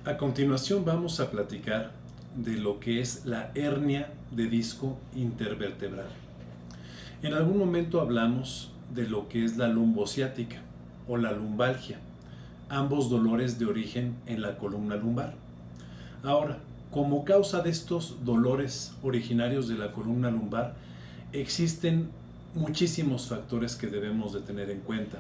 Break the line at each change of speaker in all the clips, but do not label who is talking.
A continuación vamos a platicar de lo que es la hernia de disco intervertebral. En algún momento hablamos de lo que es la lumbociática o la lumbalgia, ambos dolores de origen en la columna lumbar. Ahora, como causa de estos dolores originarios de la columna lumbar, existen muchísimos factores que debemos de tener en cuenta.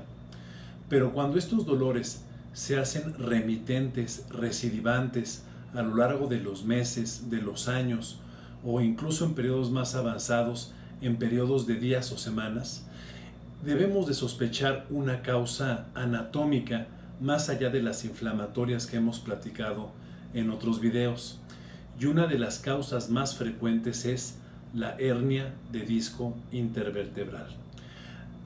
Pero cuando estos dolores se hacen remitentes, recidivantes a lo largo de los meses, de los años o incluso en periodos más avanzados, en periodos de días o semanas, debemos de sospechar una causa anatómica más allá de las inflamatorias que hemos platicado en otros videos. Y una de las causas más frecuentes es la hernia de disco intervertebral.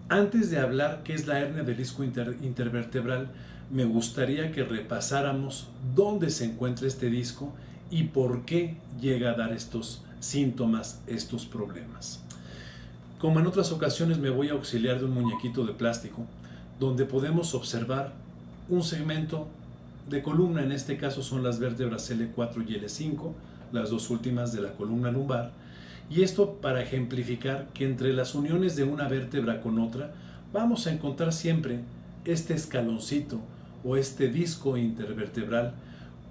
Antes de hablar qué es la hernia de disco intervertebral, me gustaría que repasáramos dónde se encuentra este disco y por qué llega a dar estos síntomas, estos problemas. Como en otras ocasiones, me voy a auxiliar de un muñequito de plástico donde podemos observar un segmento de columna. En este caso son las vértebras L4 y L5, las dos últimas de la columna lumbar, y esto para ejemplificar que entre las uniones de una vértebra con otra vamos a encontrar siempre este escaloncito o este disco intervertebral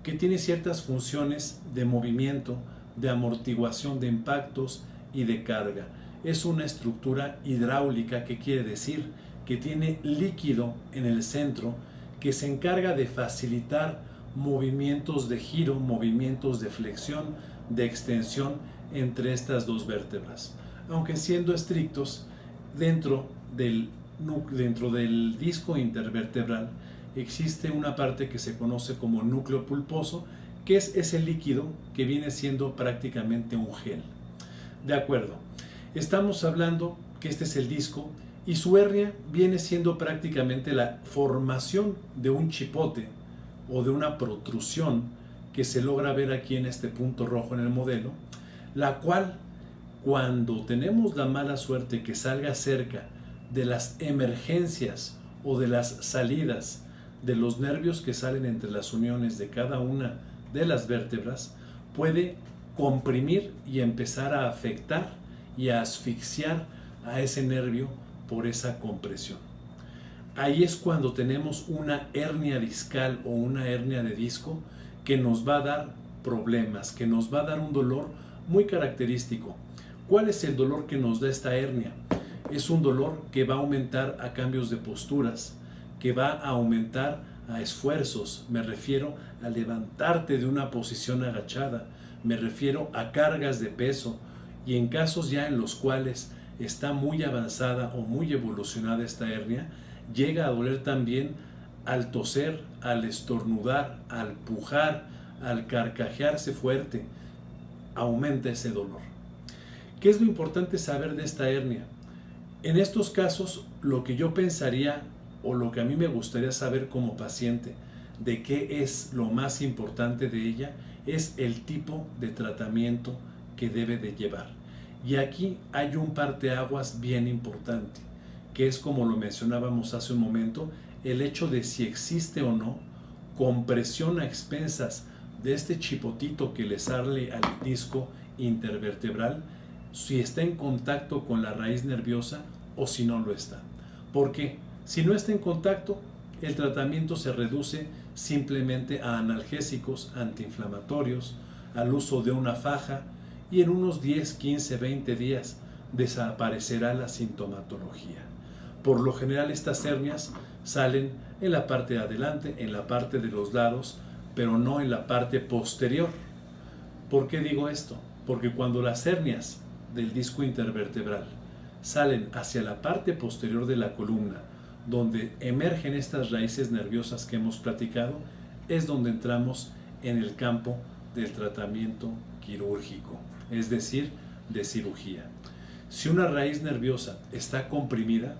que tiene ciertas funciones de movimiento, de amortiguación de impactos y de carga. Es una estructura hidráulica, que quiere decir que tiene líquido en el centro que se encarga de facilitar movimientos de giro, movimientos de flexión, de extensión entre estas dos vértebras. Aunque siendo estrictos, dentro del disco intervertebral existe una parte que se conoce como núcleo pulposo, que es ese líquido que viene siendo prácticamente un gel. De acuerdo, estamos hablando que este es el disco y su hernia viene siendo prácticamente la formación de un chipote o de una protrusión que se logra ver aquí en este punto rojo en el modelo, la cual, cuando tenemos la mala suerte que salga cerca de las emergencias o de las salidas de los nervios que salen entre las uniones de cada una de las vértebras, puede comprimir y empezar a afectar y a asfixiar a ese nervio por esa compresión. Ahí es cuando tenemos una hernia discal o una hernia de disco que nos va a dar problemas, que nos va a dar un dolor muy característico. ¿Cuál es el dolor que nos da esta hernia? Es un dolor que va a aumentar a cambios de posturas, que va a aumentar a esfuerzos. Me refiero a levantarte de una posición agachada, me refiero a cargas de peso, y en casos ya en los cuales está muy avanzada o muy evolucionada esta hernia, llega a doler también al toser, al estornudar, al pujar, al carcajearse fuerte. Aumenta ese dolor. ¿Qué es lo importante saber de esta hernia? En estos casos, lo que yo pensaría o lo que a mí me gustaría saber como paciente de qué es lo más importante de ella es el tipo de tratamiento que debe de llevar. Y aquí hay un parteaguas bien importante, que es, como lo mencionábamos hace un momento, el hecho de si existe o no compresión a expensas de este chipotito que le sale al disco intervertebral, si está en contacto con la raíz nerviosa o si no lo está. ¿Por qué? Si no está en contacto, el tratamiento se reduce simplemente a analgésicos antiinflamatorios, al uso de una faja, y en unos 10, 15, 20 días desaparecerá la sintomatología. Por lo general, estas hernias salen en la parte de adelante, en la parte de los lados, pero no en la parte posterior. ¿Por qué digo esto? Porque cuando las hernias del disco intervertebral salen hacia la parte posterior de la columna, donde emergen estas raíces nerviosas que hemos platicado, es donde entramos en el campo del tratamiento quirúrgico, es decir, de cirugía. Si una raíz nerviosa está comprimida,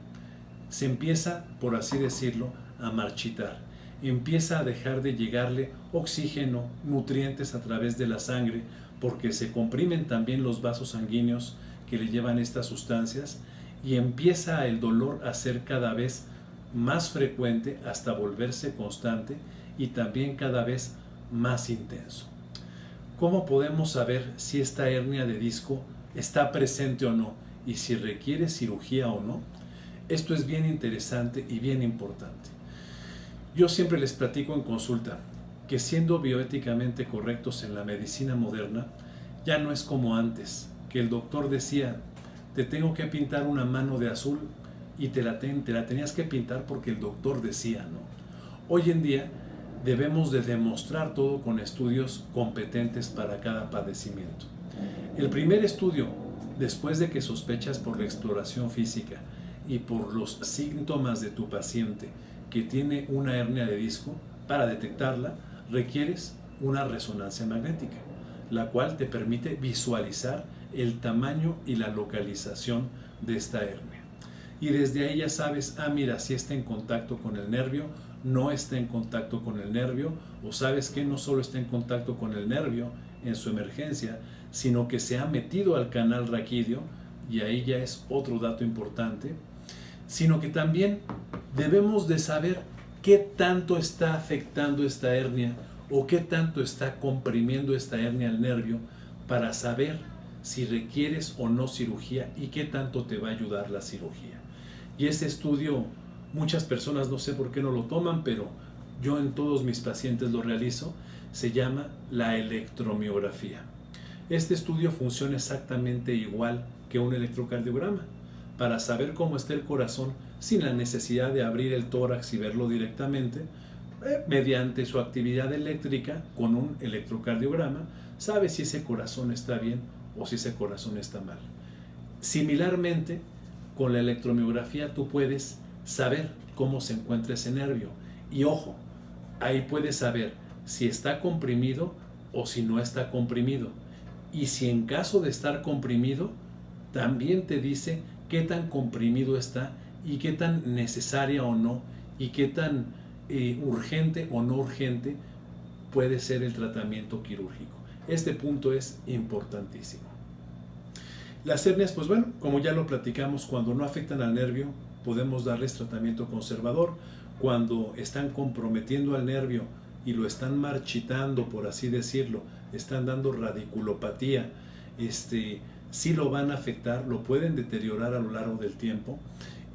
se empieza, por así decirlo, a marchitar. Empieza a dejar de llegarle oxígeno, nutrientes a través de la sangre, porque se comprimen también los vasos sanguíneos que le llevan estas sustancias, y empieza el dolor a ser cada vez más frecuente hasta volverse constante y también cada vez más intenso. ¿Cómo podemos saber si esta hernia de disco está presente o no y si requiere cirugía o no? Esto es bien interesante y bien importante. Yo siempre les platico en consulta que siendo bioéticamente correctos en la medicina moderna, ya no es como antes, que el doctor decía, te tengo que pintar una mano de azul y te la tenías que pintar porque el doctor decía, ¿no? Hoy en día debemos de demostrar todo con estudios competentes para cada padecimiento. El primer estudio, después de que sospechas por la exploración física y por los síntomas de tu paciente que tiene una hernia de disco, para detectarla requieres una resonancia magnética, la cual te permite visualizar el tamaño y la localización de esta hernia. Y desde ahí ya sabes, mira, si está en contacto con el nervio, no está en contacto con el nervio, o sabes que no solo está en contacto con el nervio en su emergencia, sino que se ha metido al canal raquídeo, y ahí ya es otro dato importante, sino que también debemos de saber qué tanto está afectando esta hernia o qué tanto está comprimiendo esta hernia al nervio para saber si requieres o no cirugía y qué tanto te va a ayudar la cirugía. Y este estudio, muchas personas no sé por qué no lo toman, pero yo en todos mis pacientes lo realizo, se llama la electromiografía. Este estudio funciona exactamente igual que un electrocardiograma, para saber cómo está el corazón sin la necesidad de abrir el tórax y verlo directamente, mediante su actividad eléctrica con un electrocardiograma, sabe si ese corazón está bien o si ese corazón está mal. Similarmente, con la electromiografía tú puedes saber cómo se encuentra ese nervio. Y ojo, ahí puedes saber si está comprimido o si no está comprimido. Y si en caso de estar comprimido, también te dice qué tan comprimido está y qué tan necesaria o no y qué tan urgente o no urgente puede ser el tratamiento quirúrgico. Este punto es importantísimo. Las hernias, pues bueno, como ya lo platicamos, cuando no afectan al nervio, podemos darles tratamiento conservador. Cuando están comprometiendo al nervio y lo están marchitando, por así decirlo, están dando radiculopatía, sí lo van a afectar, lo pueden deteriorar a lo largo del tiempo.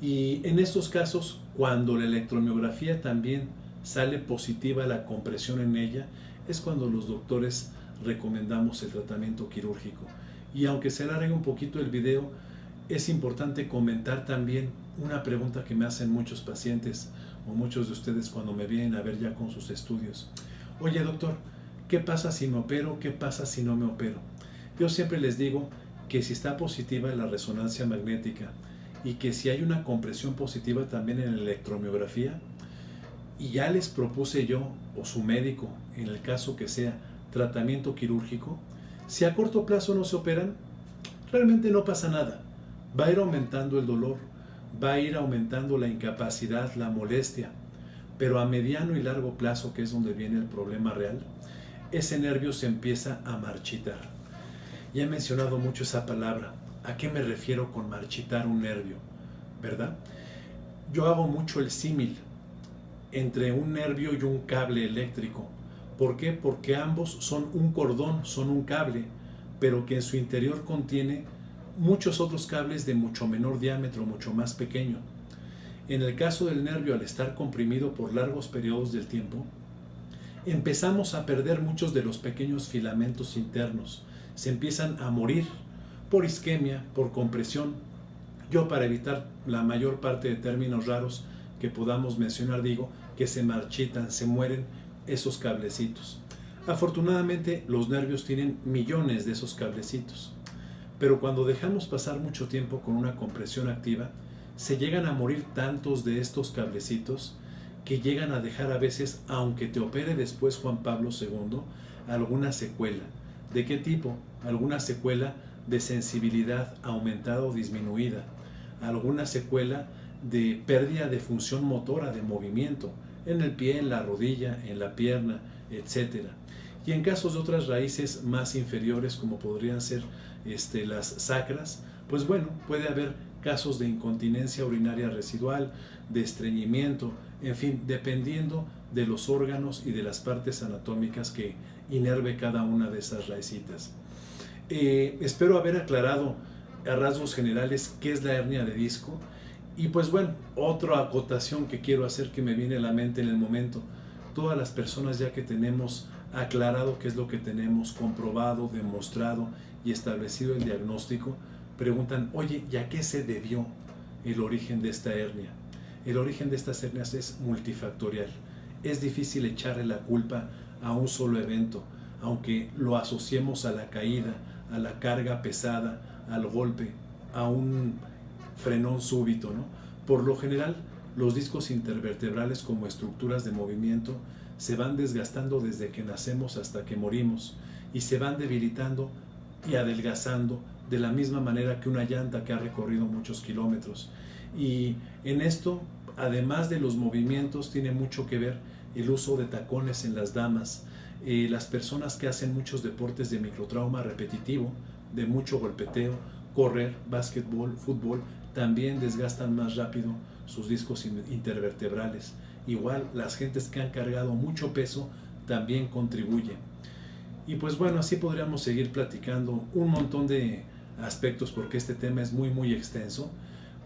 Y en estos casos, cuando la electromiografía también sale positiva la compresión en ella, es cuando los doctores recomendamos el tratamiento quirúrgico. Y aunque se alargue un poquito el video, es importante comentar también una pregunta que me hacen muchos pacientes o muchos de ustedes cuando me vienen a ver ya con sus estudios. Oye doctor, ¿qué pasa si me opero? ¿Qué pasa si no me opero? Yo siempre les digo que si está positiva la resonancia magnética y que si hay una compresión positiva también en la electromiografía, y ya les propuse yo o su médico, en el caso que sea tratamiento quirúrgico, si a corto plazo no se operan, realmente no pasa nada. Va a ir aumentando el dolor, va a ir aumentando la incapacidad, la molestia, pero a mediano y largo plazo, que es donde viene el problema real, ese nervio se empieza a marchitar. Ya he mencionado mucho esa palabra. ¿A qué me refiero con marchitar un nervio? ¿Verdad? Yo hago mucho el símil entre un nervio y un cable eléctrico. ¿Por qué? Porque ambos son un cordón, son un cable, pero que en su interior contiene muchos otros cables de mucho menor diámetro, mucho más pequeño. En el caso del nervio, al estar comprimido por largos periodos del tiempo, empezamos a perder muchos de los pequeños filamentos internos. Se empiezan a morir por isquemia, por compresión. Yo, para evitar la mayor parte de términos raros que podamos mencionar, digo que se marchitan, se mueren esos cablecitos. Afortunadamente, los nervios tienen millones de esos cablecitos, pero cuando dejamos pasar mucho tiempo con una compresión activa, se llegan a morir tantos de estos cablecitos que llegan a dejar a veces, aunque te opere después Juan Pablo II, alguna secuela. ¿De qué tipo? Alguna secuela de sensibilidad aumentada o disminuida, alguna secuela de pérdida de función motora, de movimiento, en el pie, en la rodilla, en la pierna, etc. Y en casos de otras raíces más inferiores, como podrían ser las sacras, pues bueno, puede haber casos de incontinencia urinaria residual, de estreñimiento, en fin, dependiendo de los órganos y de las partes anatómicas que inerve cada una de esas raicitas. Espero haber aclarado a rasgos generales qué es la hernia de disco. Y pues bueno, otra acotación que quiero hacer que me viene a la mente en el momento: todas las personas ya que tenemos aclarado qué es lo que tenemos, comprobado, demostrado y establecido el diagnóstico, preguntan, oye, ¿y a qué se debió el origen de esta hernia? El origen de estas hernias es multifactorial. Es difícil echarle la culpa a un solo evento, aunque lo asociemos a la caída, a la carga pesada, al golpe, a un frenón súbito, ¿no? Por lo general, los discos intervertebrales como estructuras de movimiento se van desgastando desde que nacemos hasta que morimos y se van debilitando y adelgazando de la misma manera que una llanta que ha recorrido muchos kilómetros. Y en esto, además de los movimientos, tiene mucho que ver el uso de tacones en las damas. Las personas que hacen muchos deportes de microtrauma repetitivo, de mucho golpeteo, correr, básquetbol, fútbol, también desgastan más rápido sus discos intervertebrales. Igual, las gentes que han cargado mucho peso también contribuyen. Y pues bueno, así podríamos seguir platicando un montón de aspectos porque este tema es muy extenso,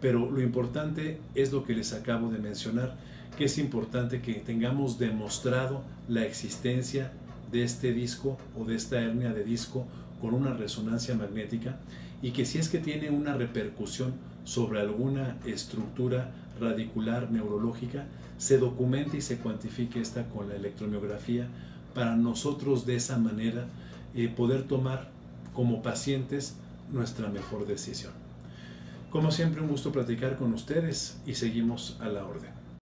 pero lo importante es lo que les acabo de mencionar, que es importante que tengamos demostrado la existencia de este disco o de esta hernia de disco con una resonancia magnética, y que si es que tiene una repercusión sobre alguna estructura radicular neurológica, se documente y se cuantifique esta con la electromiografía, para nosotros de esa manera poder tomar como pacientes nuestra mejor decisión. Como siempre, un gusto platicar con ustedes y seguimos a la orden.